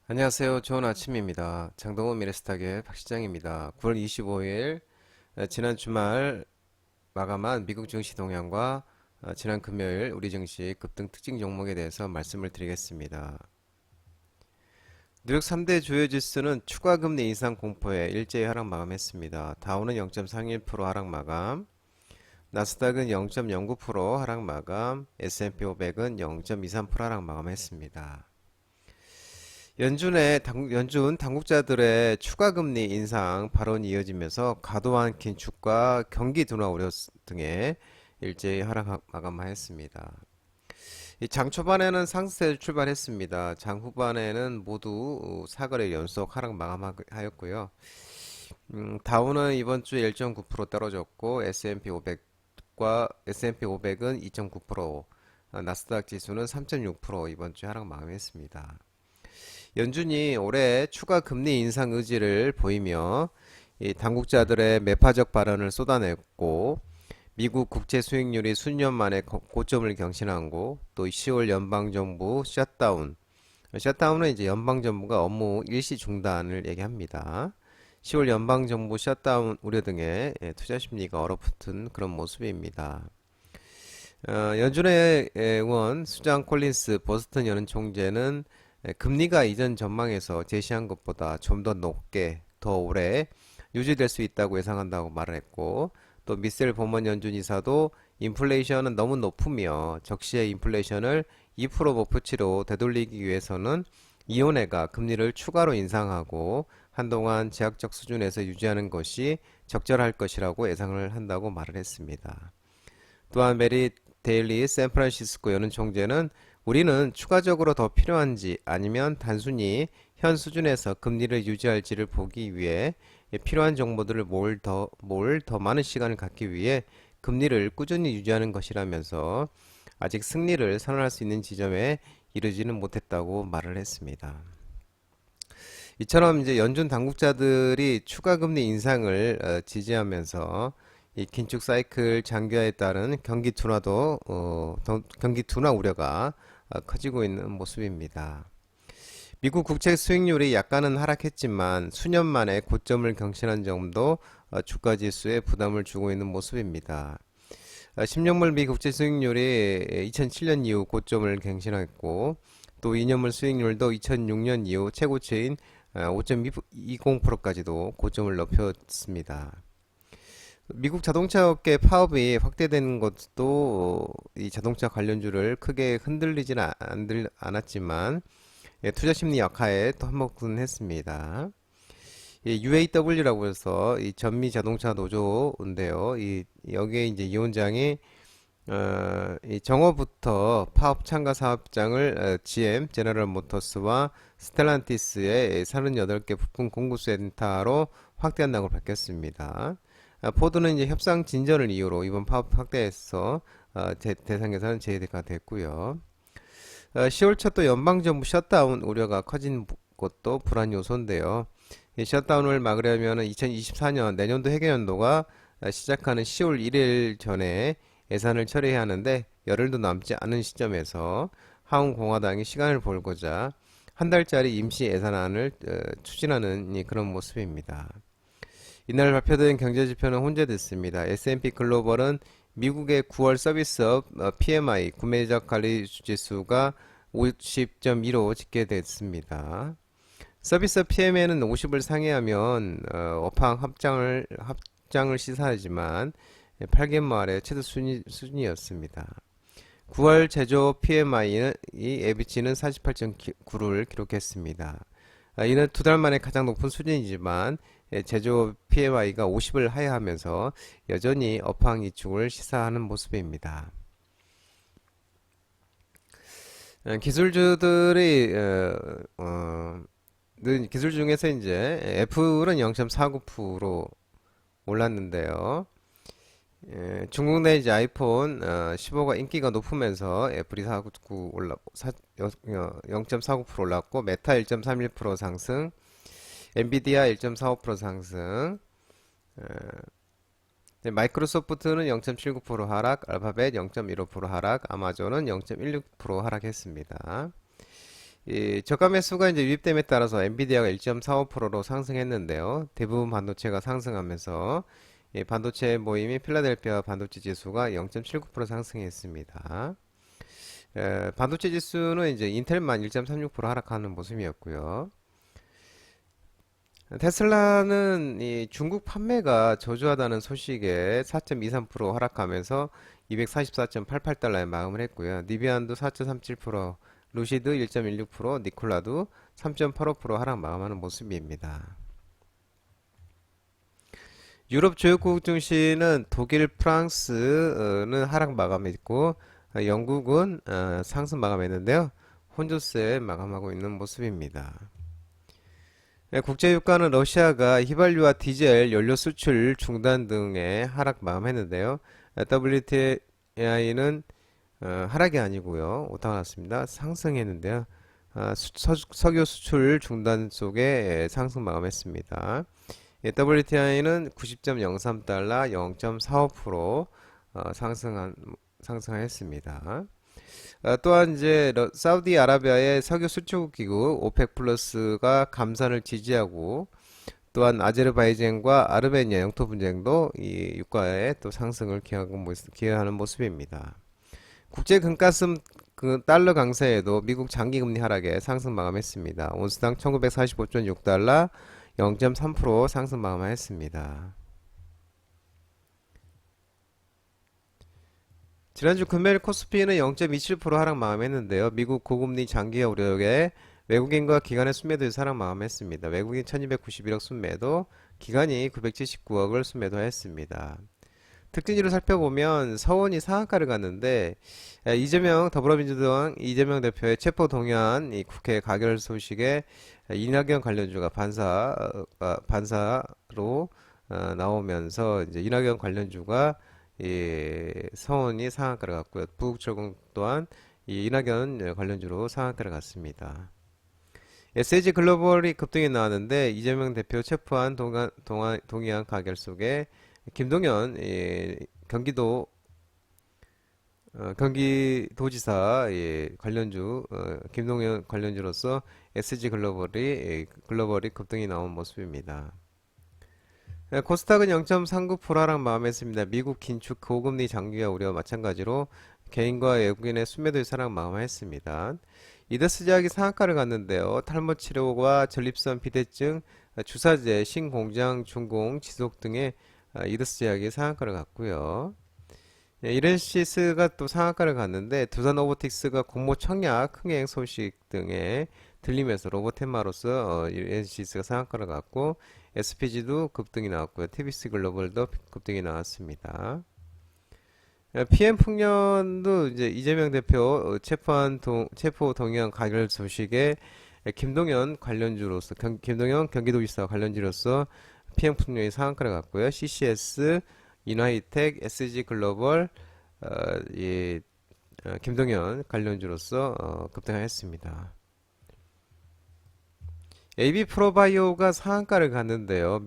안녕하세요. 좋은 아침입니다. 장동훈 미래스탁의 박시장입니다. 9월 25일 지난 주말 마감한 미국 증시 동향과 지난 금요일 우리 증시 급등 특징 종목에 대해서 말씀을 드리겠습니다. 뉴욕 3대 주요 지수는 추가 금리 인상 공포에 일제히 하락 마감했습니다. 다우는 0.31% 하락 마감, 나스닥은 0.09% 하락 마감, S&P 500은 0.23% 하락 마감했습니다. 연준 당국자들의 추가 금리 인상 발언이 이어지면서 과도한 긴축과 경기 둔화 우려 등의 일제히 하락 마감하였습니다. 장 초반에는 상승세를 출발했습니다. 장 후반에는 모두 사거래 연속 하락 마감하였고요. 다우는 이번 주에 1.9% 떨어졌고 S&P 500은 2.9%, 나스닥 지수는 3.6% 이번 주에 하락 마감했습니다. 연준이 올해 추가 금리 인상 의지를 보이며 이 당국자들의 매파적 발언을 쏟아냈고 미국 국채 수익률이 수년 만에 고점을 경신하고 또 10월 연방정부 셧다운은 이제 연방정부가 업무 일시 중단을 얘기합니다. 10월 연방정부 셧다운 우려 등의 투자 심리가 얼어붙은 그런 모습입니다. 연준의 의원 수장 콜린스 보스턴 연은 총재는 금리가 이전 전망에서 제시한 것보다 좀 더 높게 더 오래 유지될 수 있다고 예상한다고 말을 했고 또 미셀 버먼 연준 이사도 인플레이션은 너무 높으며 적시의 인플레이션을 2% 목표치로 되돌리기 위해서는 이혼회가 금리를 추가로 인상하고 한동안 제약적 수준에서 유지하는 것이 적절할 것이라고 예상을 한다고 말을 했습니다. 또한 메리 데일리 샌프란시스코 연은 총재는 우리는 추가적으로 더 필요한지 아니면 단순히 현 수준에서 금리를 유지할지를 보기 위해 필요한 정보들을 모을 더 많은 시간을 갖기 위해 금리를 꾸준히 유지하는 것이라면서 아직 승리를 선언할 수 있는 지점에 이르지는 못했다고 말을 했습니다. 이처럼 이제 연준 당국자들이 추가 금리 인상을 지지하면서 이 긴축 사이클 장기화에 따른 경기 둔화 우려가 커지고 있는 모습입니다. 미국 국채 수익률이 약간은 하락했지만 수년 만에 고점을 경신한 점도 주가 지수에 부담을 주고 있는 모습입니다. 10년물 미 국채 수익률이 2007년 이후 고점을 경신했고 또 2년물 수익률도 2006년 이후 최고치인 5.20%까지도 고점을 높였습니다. 미국 자동차 업계 파업이 확대된 것도 이 자동차 관련주를 크게 흔들리지는 않았지만 투자 심리 약화에 또 한몫은 했습니다. UAW라고 해서 이 전미 자동차 노조인데요. 여기에 이제 이 원장이 이 정오부터 파업 참가 사업장을 GM, 제너럴 모터스와 스텔란티스의 38개 부품 공급 센터로 확대한다고 밝혔습니다. 포드는 이제 협상 진전을 이유로 이번 파업 확대에서 대상에서는 제외가 됐고요. 10월 첫 또 연방정부 셧다운 우려가 커진 것도 불안 요소인데요. 이 셧다운을 막으려면 2024년 내년도 회계연도가 시작하는 10월 1일 전에 예산을 처리해야 하는데 열흘도 남지 않은 시점에서 하원 공화당이 시간을 벌고자 한 달짜리 임시 예산안을 추진하는 그런 모습입니다. 이날 발표된 경제지표는 혼재됐습니다. S&P 글로벌은 미국의 9월 서비스업 PMI 구매적 관리지수가 50.2로 집계됐습니다. 서비스업 PMI는 50을 상회하면 업황 합장을 시사하지만 8개월 말에 최저 수준이었습니다. 9월 제조 PMI의 예비치는 48.9를 기록했습니다. 이는 두 달 만에 가장 높은 수준이지만 제조 PMI가 50을 하회하면서 여전히 업황 위축을 시사하는 모습입니다. 기술주들이 기술 중에서 이제 애플은 0.49% 올랐는데요. 중국 내 이제 아이폰 15가 인기가 높으면서 애플이 0.49% 올랐고 메타 1.31% 상승, 엔비디아 1.45% 상승, 마이크로소프트는 0.79% 하락, 알파벳 0.15% 하락, 아마존은 0.16% 하락했습니다. 이 저가 매수가 이제 유입됨에 따라서 엔비디아가 1.45%로 상승했는데요. 대부분 반도체가 상승하면서 이 반도체 모임인 필라델피아 반도체 지수가 0.79% 상승했습니다. 반도체 지수는 이제 인텔만 1.36% 하락하는 모습이었고요. 테슬라는 이 중국 판매가 저조하다는 소식에 4.23% 하락하면서 244.88달러에 마감을 했고요. 니비안도 4.37%, 루시드 1.16%, 니콜라도 3.85% 하락 마감하는 모습입니다. 유럽 주요국 증시는 독일, 프랑스는 하락 마감했고 영국은 상승 마감했는데요. 혼조세 마감하고 있는 모습입니다. 국제유가는 러시아가 휘발유와 디젤 연료 수출 중단 등의 하락 마감했는데요. WTI는 하락이 아니고요. 오타가 났습니다. 상승했는데요. 석유 수출 중단 속에 상승 마감했습니다. WTI는 90.03달러 0.45% 상승했습니다. 또한 이제 사우디아라비아의 석유 수출국 기구 오펙 플러스가 감산을 지지하고 또한 아제르바이잔과 아르메니아 영토 분쟁도 이 유가의 또 상승을 기여하는 모습입니다. 국제 금가슴 그 달러 강세에도 미국 장기 금리 하락에 상승 마감했습니다. 온스당 1945.6달러 0.3% 상승 마감했습니다. 지난주 금요일 코스피는 0.27% 하락 마감했는데요. 미국 고금리 장기화 우려에 외국인과 기관의 순매도에 하락 마감했습니다. 외국인 1291억 순매도, 기관이 979억을 순매도했습니다. 특징지로 살펴보면 서원이 상한가를 갔는데 이재명 더불어민주당 이재명 대표의 체포 동의안 이 국회 가결 소식에 이낙연 관련주가 반사로 나오면서 이제 이낙연 관련주가 이 서원이 상한가를 갔고요. 부국철공 또한 이 이낙연 관련주로 상한가를 갔습니다. SG 글로벌이 급등이 나왔는데 이재명 대표 체포한 동의안 가결 속에 김동연 경기도지사 관련주 김동연 관련주로서 SG 글로벌이 급등이 나온 모습입니다. 코스닥은 0.39% 하락 마감했습니다. 미국 긴축 고금리 장기화 우려 마찬가지로 개인과 외국인의 순매도의 하락 마감했습니다. 이더스 제약이 상한가를 갔는데요. 탈모 치료와 전립선 비대증, 주사제, 신공장, 중공, 지속 등의 이더스 제약이 상한가를 갔고요. 이렌시스가 또 상한가를 갔는데 두산 로보틱스가 공모 청약 흥행 소식 등에 들리면서 로보테마로서 이렌시스가 상한가를 갔고 SPG도 급등이 나왔고요. TBC 글로벌도 급등이 나왔습니다. PM 풍년도 이제 이재명 대표 체포 동의안 가결 소식에 김동연 경기도지사 관련주로서 PM 풍년이 상한가를 갔고요. CCS, 이나이텍, SG 글로벌, 김동연 관련주로서 급등했습니다. AB 프로바이오가 상한가를 갔는데요.